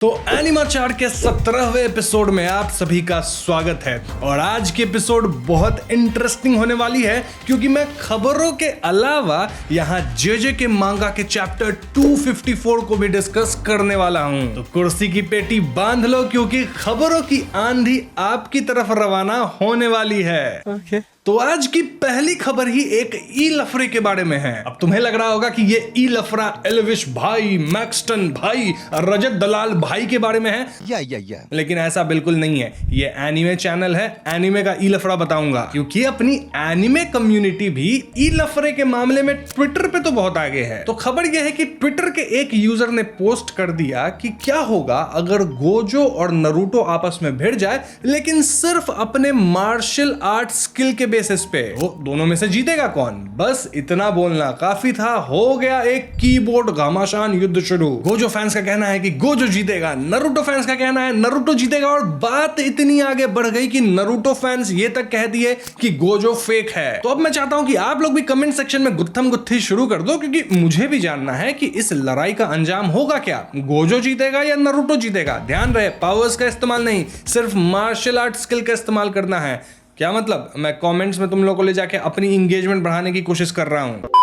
तो एनिमाचार के 17वें एपिसोड में आप सभी का स्वागत है। और आज की एपिसोड बहुत इंटरेस्टिंग होने वाली है क्योंकि मैं खबरों के अलावा यहाँ जेजे के मांगा के चैप्टर 254 को भी डिस्कस करने वाला हूँ। तो कुर्सी की पेटी बांध लो क्योंकि खबरों की आंधी आपकी तरफ रवाना होने वाली है। तो आज की पहली खबर ही एक ई लफरे के बारे में है। अब तुम्हें लग रहा होगा कि ये ई लफरा एल्विश भाई, मैक्सटन भाई, रजत दलाल भाई के बारे में है या। लेकिन ऐसा बिल्कुल नहीं है। ये एनिमे चैनल है, एनिमे का ई लफड़ा बताऊंगा क्योंकि अपनी एनिमे कम्युनिटी भी ई लफरे के मामले में ट्विटर पे तो बहुत आगे है। तो खबर यह है कि ट्विटर के एक यूजर ने पोस्ट कर दिया कि क्या होगा अगर गोजो और नरूटो आपस में भिड़ जाए लेकिन सिर्फ अपने मार्शल आर्ट स्किल के बेसिस पे। वो दोनों में से जीतेगा कौन? बस इतना बोलना काफी था, हो गया एक कीबोर्ड घमासान युद्ध शुरू। गोजो फैंस का कहना है कि गोजो जीतेगा, नरूटो फैंस का कहना है नरूटो जीतेगा, और बात इतनी आगे बढ़ गई कि नरूटो फैंस ये तक कह दिए कि गोजो फेक है। तो अब मैं चाहता हूं कि आप लोग भी कमेंट सेक्शन में गुत्थम गुत्थी शुरू कर दो क्योंकि मुझे भी जानना है कि इस लड़ाई का अंजाम होगा क्या, गोजो जीतेगा या नरूटो जीतेगा। ध्यान रहे, पावर्स का इस्तेमाल नहीं, सिर्फ मार्शल आर्ट स्किल का इस्तेमाल करना है। क्या मतलब? मैं कमेंट्स में तुम लोगों को ले जाके अपनी एंगेजमेंट बढ़ाने की कोशिश कर रहा हूं।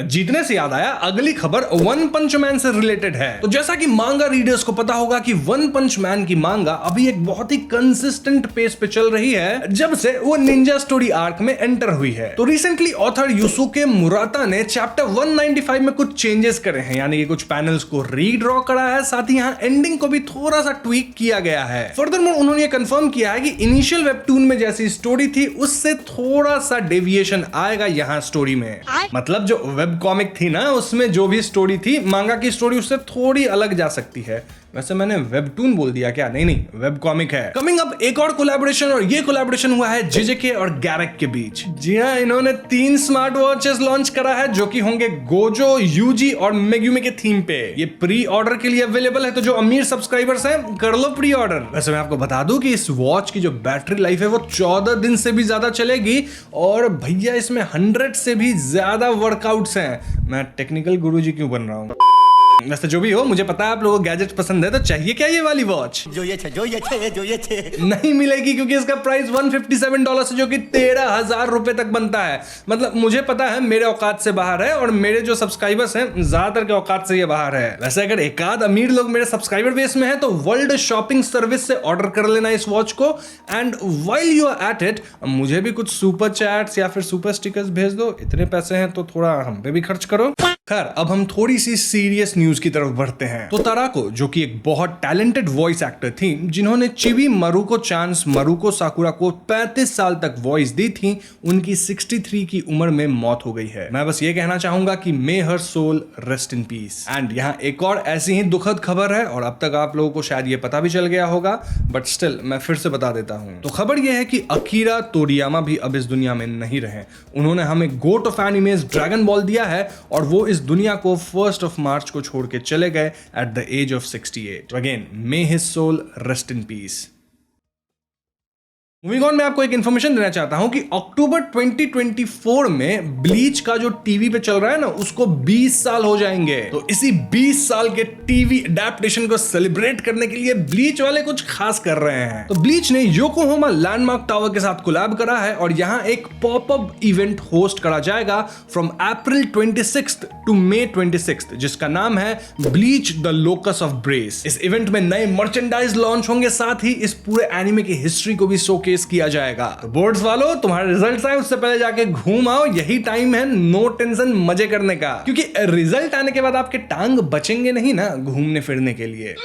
जीतने से याद आया, अगली खबर वन पंच मैन से रिलेटेड है। तो जैसा कि मांगा रीडर्स को पता होगा कि वन पंच मैन की मांगा अभी एक बहुत ही कंसिस्टेंट पेस पे चल रही है जब से वो निंजा स्टोरी आर्क में एंटर हुई है। तो रिसेंटली ऑथर युसुके मुराता ने चैप्टर 195 में कुछ चेंजेस करे हैं, यानी कि कुछ पैनल्स को रीड्रॉ करा है, साथ ही यहाँ एंडिंग को भी थोड़ा सा ट्वीक किया गया है। फर्दरमोर उन्होंने ये कंफर्म किया है कि इनिशियल वेबटून में जैसी स्टोरी थी उससे थोड़ा सा डेविएशन आएगा यहाँ स्टोरी में। मतलब जो वेब कॉमिक थी ना, उसमें जो भी स्टोरी थी, मांगा की स्टोरी उससे थोड़ी अलग जा सकती है। वैसे मैंने वेबटून बोल दिया क्या? नहीं, वेब कॉमिक है। कमिंग अप एक और कोलैबोरेशन, और ये कोलैबोरेशन हुआ है जेजेके और गैरेक के बीच। जी हाँ, इन्होंने 3 स्मार्ट वॉचेस लॉन्च करा है जो कि होंगे गोजो, यूजी और मेग्युमे के थीम पे। ये प्री ऑर्डर के लिए अवेलेबल है, तो जो अमीर सब्सक्राइबर्स हैं कर लो प्री ऑर्डर। वैसे मैं आपको बता दूं कि इस वॉच की जो बैटरी लाइफ है वो 14 दिन से भी ज्यादा चलेगी, और भैया इसमें 100 से भी ज्यादा वर्कआउट्स हैं। मैं टेक्निकल गुरुजी क्यों बन रहा हूँ? वैसे जो भी हो, मुझे पता है आप लोगों को गैजेट पसंद है, तो चाहिए क्या ये वाली वॉच? जो ये थे नहीं मिलेगी क्योंकि इसका प्राइस $157 है, जो कि 13,000 रुपए तक बनता है। मतलब मुझे पता है मेरे औकात से बाहर है, और मेरे जो सब्सक्राइबर्स हैं ज्यादातर के औकात से ये बाहर है। वैसे अगर एकाध अमीर लोग मेरे सब्सक्राइबर बेस में है तो वर्ल्ड शॉपिंग सर्विस से ऑर्डर कर लेना इस वॉच को। And while you are at it, मुझे भी कुछ सुपर चैट्स या फिर सुपर स्टिकर्स भेज दो। इतने पैसे हैं तो थोड़ा हम पे भी खर्च करो। खैर, अब हम थोड़ी सी सीरियस न्यूज की तरफ बढ़ते हैं। तो ताराको, जो कि एक बहुत टैलेंटेड वॉइस एक्टर थी, जिन्होंने चिबी मारुको चांस मारुको साकुरा को 35 साल तक वॉइस दी थी, उनकी 63 की उम्र में मौत हो गई है। मैं बस ये कहना चाहूंगा कि may her soul rest in peace. And यहाँ एक और ऐसी ही दुखद खबर है, और अब तक आप लोगों को शायद ये पता भी चल गया होगा, बट स्टिल मैं फिर से बता देता हूँ। तो खबर यह है कि अकीरा तोरियामा भी अब इस दुनिया में नहीं रहे। उन्होंने हमें गोट ऑफ एनिमेज ड्रैगन बॉल दिया है, और वो इस दुनिया को 1 मार्च को छोड़ के चले गए at the age of 68। Again, may his soul rest in peace. Moving on, मैं आपको एक इंफॉर्मेशन देना चाहता हूं कि अक्टूबर 2024 में ब्लीच का जो टीवी पे चल रहा है ना, उसको 20 साल हो जाएंगे। तो इसी 20 साल के टीवी अडेप्टेशन को सेलिब्रेट करने के लिए ब्लीच वाले कुछ खास कर रहे हैं। तो ब्लीच ने योकोहामा लैंडमार्क टावर के साथ कोलैब करा है, और यहां एक पॉपअप इवेंट होस्ट करा जाएगा फ्रॉम अप्रैल 26 टू मे 26, जिसका नाम है bleach the locus of brace. इस इवेंट में नए मर्चेंडाइज लॉन्च होंगे, साथ ही इस पूरे एनिमे की हिस्ट्री को भी शोकेस किया जाएगा। तो बोर्ड्स वालों, तुम्हारे रिजल्ट्स आए उससे पहले जाके घूम आओ, यही टाइम है नो टेंशन मजे करने का, क्योंकि रिजल्ट आने के बाद आपके टांग बचेंगे नहीं ना घूमने फिरने के लिए।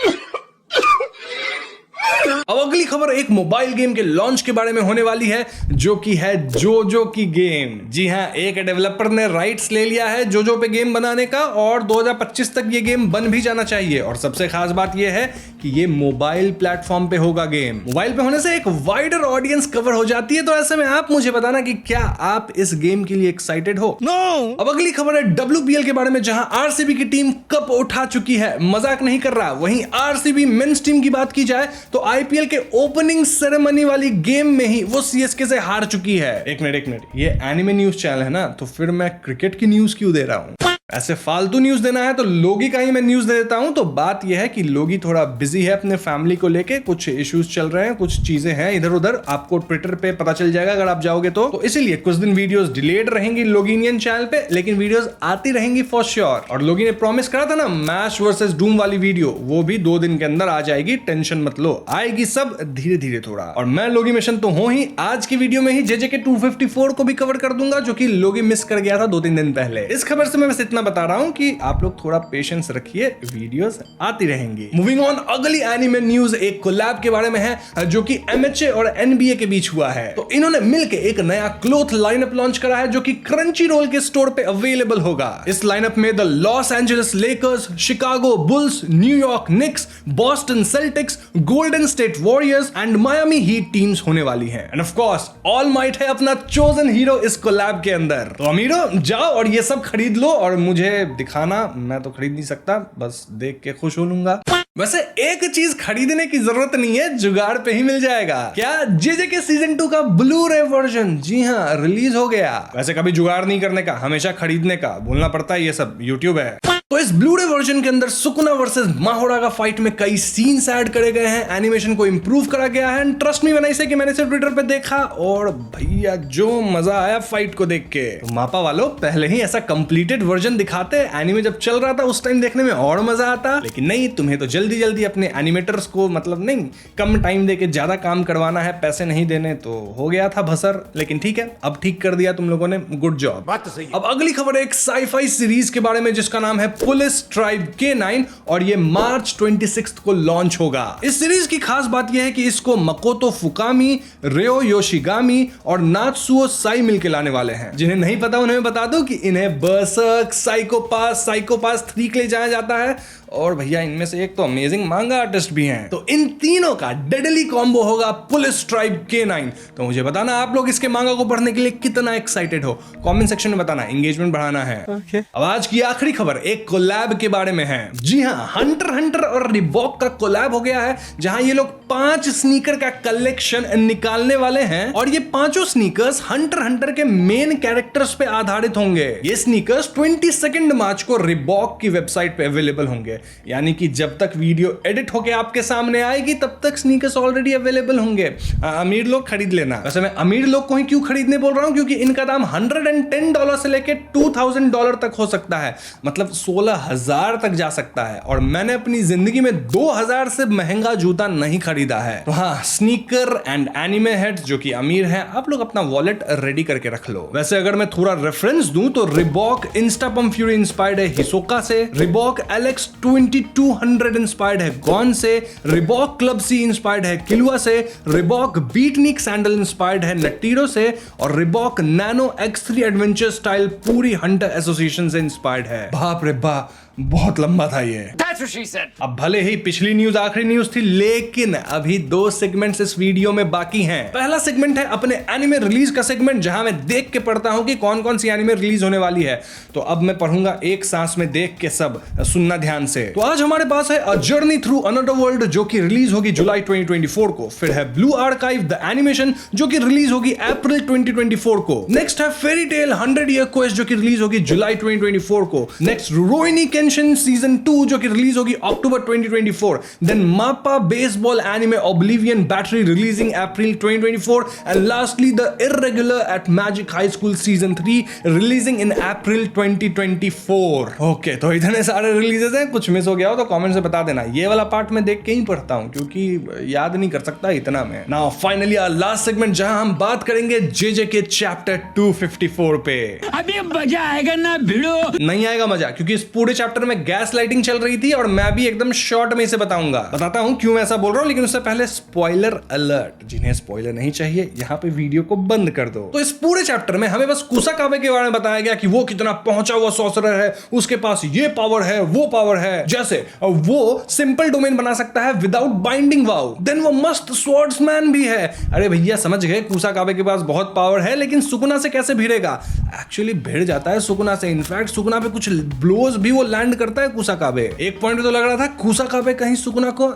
अब अगली खबर एक मोबाइल गेम के लॉन्च के बारे में होने वाली है, जो कि है जोजो की गेम। जी हाँ, एक डेवलपर ने राइट्स ले लिया है जोजो पे गेम बनाने का, और 2025 तक ये गेम बन भी जाना चाहिए। और सबसे खास बात ये है कि ये मोबाइल प्लेटफॉर्म पे होगा गेम। मोबाइल पे होने से एक वाइडर ऑडियंस कवर हो जाती है। तो ऐसे में आप मुझे बताना कि क्या आप इस गेम के लिए एक्साइटेड हो? नो। अब अगली खबर है WPL के बारे में, जहां आरसीबी की टीम कप उठा चुकी है। मजाक नहीं कर रहा। वहीं आरसीबी मेंस टीम की बात की जाए तो आईपीएल के ओपनिंग सेरेमनी वाली गेम में ही वो सीएसके से हार चुकी है। एक मिनट, ये एनिमे न्यूज चैनल है ना, तो फिर मैं क्रिकेट की न्यूज क्यों दे रहा हूं? ऐसे फालतू न्यूज देना है तो लोगी का ही मैं न्यूज दे देता हूं। तो बात यह है कि लोगी थोड़ा बिजी है अपने फैमिली को लेके, कुछ इश्यूज चल रहे हैं, कुछ चीजें हैं इधर उधर, आपको ट्विटर पे पता चल जाएगा अगर आप जाओगे तो इसीलिए कुछ दिन वीडियोस डिलेड रहेंगी लोगिनियन चैनल पे, लेकिन वीडियोस आती रहेंगी फॉर श्योर। और लोगी ने प्रॉमिस करा था ना मैश वर्सेस डूम वाली वीडियो, वो भी 2 दिन के अंदर आ जाएगी, टेंशन मत लो, आएगी सब धीरे धीरे थोड़ा। और मैं लोगी मिशन तो हूं ही, आज की वीडियो में ही JJK 254 को भी कवर कर दूंगा जो कि लोगी मिस कर गया था 2-3 दिन पहले। इस खबर से मैं बस इतना बता रहा हूं कि आप लोग थोड़ा पेशेंस रखिए, वीडियोस आती रहेंगी। मूविंग ऑन, अगली एनिमे न्यूज एक कोलैब के बारे में है जो कि MHA और NBA के बीच हुआ है। तो इन्होंने मिलकर एक नया क्लोथ लाइनअप लॉन्च करा है जो कि क्रंचीरोल के स्टोर पे अवेलेबल होगा। इस लाइनअप में the Los Angeles Lakers, Chicago Bulls, New York Knicks, Boston Celtics, Golden State Warriors and Miami Heat teams होने वाली हैं। And of course All Might है अपना चोजन हीरो इस कोलैब के अंदर। तो अमीरो जाओ और ये सब खरीद लो और मुझे दिखाना, मैं तो खरीद नहीं सकता, बस देख के खुश हो लूंगा। वैसे एक चीज खरीदने की जरूरत नहीं है, जुगाड़ पे ही मिल जाएगा। क्या JJK सीजन 2 का ब्लू रे वर्जन, जी हाँ, रिलीज हो गया। वैसे कभी जुगाड़ नहीं करने का, हमेशा खरीदने का, बोलना पड़ता है, ये सब यूट्यूब है। तो इस ब्लू रे वर्जन के अंदर सुकुना वर्सेस माहोरा का फाइट में कई सीन्स ऐड करे गए हैं, एनिमेशन को इंप्रूव करा गया है। ट्रस्ट मी व्हेन आई से कि मैंने इसे ट्विटर पे देखा और भैया जो मजा आया फाइट को देख के। तो मापा वालों पहले ही ऐसा कंप्लीटेड वर्जन दिखाते, एनिमे जब चल रहा था उस टाइम देखने में और मजा आता, लेकिन नहीं, तुम्हें तो जल्दी जल्दी अपने एनिमेटर्स को मतलब नहीं कम टाइम देके ज्यादा काम करवाना है, पैसे नहीं देने, तो हो गया था भसर। लेकिन ठीक है, अब ठीक कर दिया तुम लोगों ने, गुड जॉब। बात तो सही है। अब अगली खबर एक साईफाई सीरीज के बारे में जिसका नाम है पुलिस ट्राइब K9 और ये मार्च 26 को लॉन्च होगा। इस सीरीज की खास बात यह है कि इसको मकोतो फुकामी, रेओ योशिगामी और नात्सुओ साई मिलके लाने वाले हैं। जिन्हें नहीं पता उन्हें बता दूं कि इन्हें बर्सर्क, साइकोपास 3 के लिए जाना जाता है और भैया इनमें से एक तो अमेजिंग मांगा आर्टिस्ट भी हैं। तो इन तीनों का डेडली कॉम्बो होगा पुलिस ट्राइब K9। तो मुझे बताना आप लोग इसके मांगा को पढ़ने के लिए कितना एक्साइटेड हो, कमेंट सेक्शन में बताना, एंगेजमेंट बढ़ाना है। अब आज की आखिरी खबर एक कोलैब के बारे में है। जी हाँ, हंटर और रिबॉक का कोलैब हो गया है जहां ये लोग 5 स्नीकर का कलेक्शन निकालने वाले हैं और ये 5 स्नीकर्स हंटर के मेन कैरेक्टर्स पे आधारित होंगे। ये स्नीकर्स 22 मार्च को रिबॉक की वेबसाइट पे अवेलेबल होंगे, यानी कि जब तक वीडियो एडिट होके आपके सामने आएगी तब तक स्नीकर्स ऑलरेडी अवेलेबल होंगे। अमीर लोग खरीद लेना। वैसे मैं अमीर लोग को ही क्यों खरीदने बोल रहा हूं, क्योंकि इनका दाम $110 से लेके $2000 तक हो सकता है, मतलब 16,000 तक जा सकता है। और मैंने अपनी जिंदगी में 2000 से महंगा जूता नहीं खरीदा है। तो हाँ, स्नीकर एंड एनिमे हेड्स जो कि अमीर हैं, आप लोग अपना वॉलेट रेडी करके रख लो। वैसे अगर मैं थोड़ा रेफरेंस दूं तो रिबॉक इंस्टापम फ्यूरी इंस्पायर्ड है हिसोका से, रिबॉक LX 2200 इंस्पायर्ड है गॉन से, रिबॉक क्लब सी इंस्पायर्ड है किलुआ से, रिबॉक बीटनिक सैंडल इंस्पायर्ड है नटीरो से और Reebok nano X3 adventure style पूरी हंटर एसोसिएशन से इंस्पायर्ड है। बाप रे बाप, बहुत लंबा था ये। That's what she said. अब भले ही पिछली न्यूज आखिरी न्यूज थी, लेकिन अभी 2 सेगमेंट्स इस वीडियो में बाकी हैं। पहला सेगमेंट है अपने एनिमे रिलीज का सेगमेंट, जहां मैं देख के पढ़ता हूं कि कौन कौन सी एनिमे रिलीज होने वाली है। तो अब मैं पढ़ूंगा एक सांस में देख के, सब सुनना ध्यान से। तो आज हमारे पास है a journey through another world जो कि रिलीज होगी जुलाई 2024 को। फिर है ब्लू आर्काइव द एनिमेशन जो कि रिलीज होगी अप्रैल 2024 को। नेक्स्ट है फेरी टेल 100 ईयर क्वेस्ट जो कि रिलीज होगी जुलाई 2024 को। नेक्स्ट रुरोइनी सीजन 2 जो कि रिलीज होगी October 2024। Then MAPPA baseball anime Oblivion Battery releasing April 2024 and lastly the Irregular at Magic High School season 3 releasing in April 2024। Okay, तो इतने सारे रिलीजेस हैं, कुछ मिस हो गया हो तो कमेंट से बता देना। ये वाला पार्ट मैं देख के ही पढ़ता हूं क्योंकि याद नहीं कर सकता इतना मैं। नाउ फाइनली लास्ट सेगमेंट जहां हम बात करेंगे JJK चैप्टर 254 पे। अभी मजा आएगा ना भिड़ो? नहीं आएगा मजा, क्योंकि इस पूरे चैप्टर में गैस लाइटिंग चल रही थी और मैं भी एकदम शॉर्ट में इसे बताता हूं क्यों ऐसा बोल रहा हूं। लेकिन उससे पहले स्पॉइलर अलर्ट, जिन्हें स्पॉइलर नहीं चाहिए यहाँ पे वीडियो को बंद कर दो। तो इस पूरे चैप्टर में हमें बस कुसाकाबे के बारे में बताया गया कि वो कितना पहुंचा हुआ सॉर्सरर है, उसके पास ये पावर है वो पावर है, जैसे वो सिंपल डोमेन बना सकता है विदाउट बाइंडिंग वाव। देन वो मस्त स्वॉर्ड्समैन भी है। अरे भैया समझ गए, कुसाकाबे के पास बहुत पावर है, लेकिन सुकुना से कैसे भिड़ेगा? एक्चुअली भिड़ जाता है सुकुना से। इनफैक्ट सुकुना पे कुछ ब्लोज भी वो लैंड करता है कुसाकाबे। एक पॉइंट तो लग रहा था कुसाकाबे कहीं सुकुना को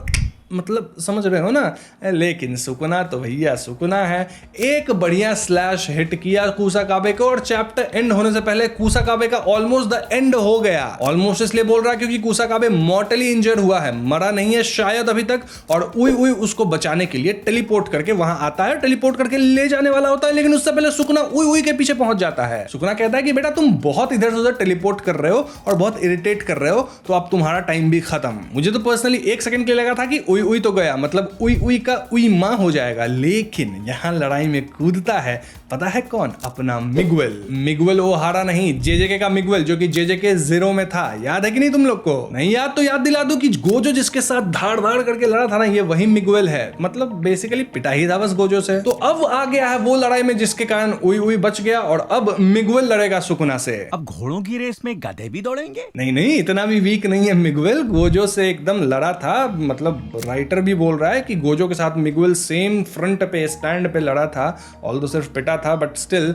मतलब समझ रहे हो ना। लेकिन सुकुना तो भैया सुकुना है। एक बढ़िया स्लैश हिट किया कुसाकाबे को और चैप्टर एंड होने से पहले कुसाकाबे का ऑलमोस्ट द एंड हो गया। ऑलमोस्ट इसलिए बोल रहा है क्योंकि कुसाकाबे मॉर्टली इंजर्ड हुआ है, मरा नहीं है शायद अभी तक, और उई उई उसको बचाने के लिए टेलीपोर्ट करके वहां आता है, टेलीपोर्ट करके ले जाने वाला होता है। लेकिन उससे पहले सुकुना उई उई के पीछे पहुंच जाता है। सुकुना कहता है कि बेटा तुम बहुत इधर से उधर टेलीपोर्ट कर रहे हो और बहुत इरिटेट कर रहे हो, तो अब तुम्हारा टाइम भी खत्म। मुझे तो पर्सनली एक सेकंड के लिए लगा था कि उई उई तो गया, मतलब उई उई का उई मां हो जाएगा। लेकिन यहां लड़ाई में कूदता है, पता है कौन? अपना मिगुएल। मिगुएल ओहारा नहीं, जेजेके का मिगुएल, जो कि जेजेके 0 में था। याद है कि नहीं तुम लोग को? नहीं याद तो याद दिला दो कि गोजो जिसके साथ धाड़ धाड़ करके लड़ा था ना, ये वही मिगुएल है। मतलब बेसिकली पिटा ही था बस गोजो से। तो अब आ गया है वो लड़ाई में जिसके कारण उई उई बच गया, और अब मिगुएल लड़ेगा सुकुना से। अब घोड़ों की रेस में गधे भी दौड़ेंगे? नहीं नहीं, इतना भी वीक नहीं है मिगुएल, गोजो से एकदम लड़ा था। मतलब राइटर भी बोल रहा है कि गोजो के साथ मिगुएल सेम फ्रंट पे स्टैंड पे लड़ा था, ऑल्दो सिर्फ पिटा था, बट स्टिल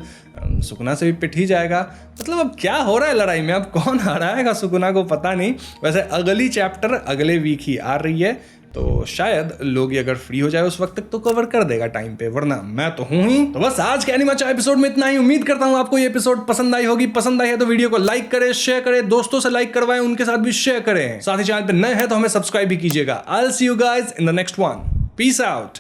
सुकुना से भी पिट ही जाएगा। मतलब अब क्या हो रहा है लड़ाई में, अब कौन हराएगा सुकुना को पता नहीं। वैसे अगली चैप्टर अगले वीक ही आ रही है, तो शायद लोग अगर फ्री हो जाए उस वक्त तक तो कवर कर देगा टाइम पे, वरना मैं तो हूं ही। तो बस आज के एनिमेचा एपिसोड में इतना ही। उम्मीद करता हूं आपको ये एपिसोड पसंद आई होगी। पसंद आई है तो वीडियो को लाइक करें, शेयर करें, दोस्तों से लाइक करवाएं, उनके साथ भी शेयर करें। साथ ही चैनल पे नए हैं तो हमें सब्सक्राइब भी कीजिएगा। I will see you guys in the next one. Peace out.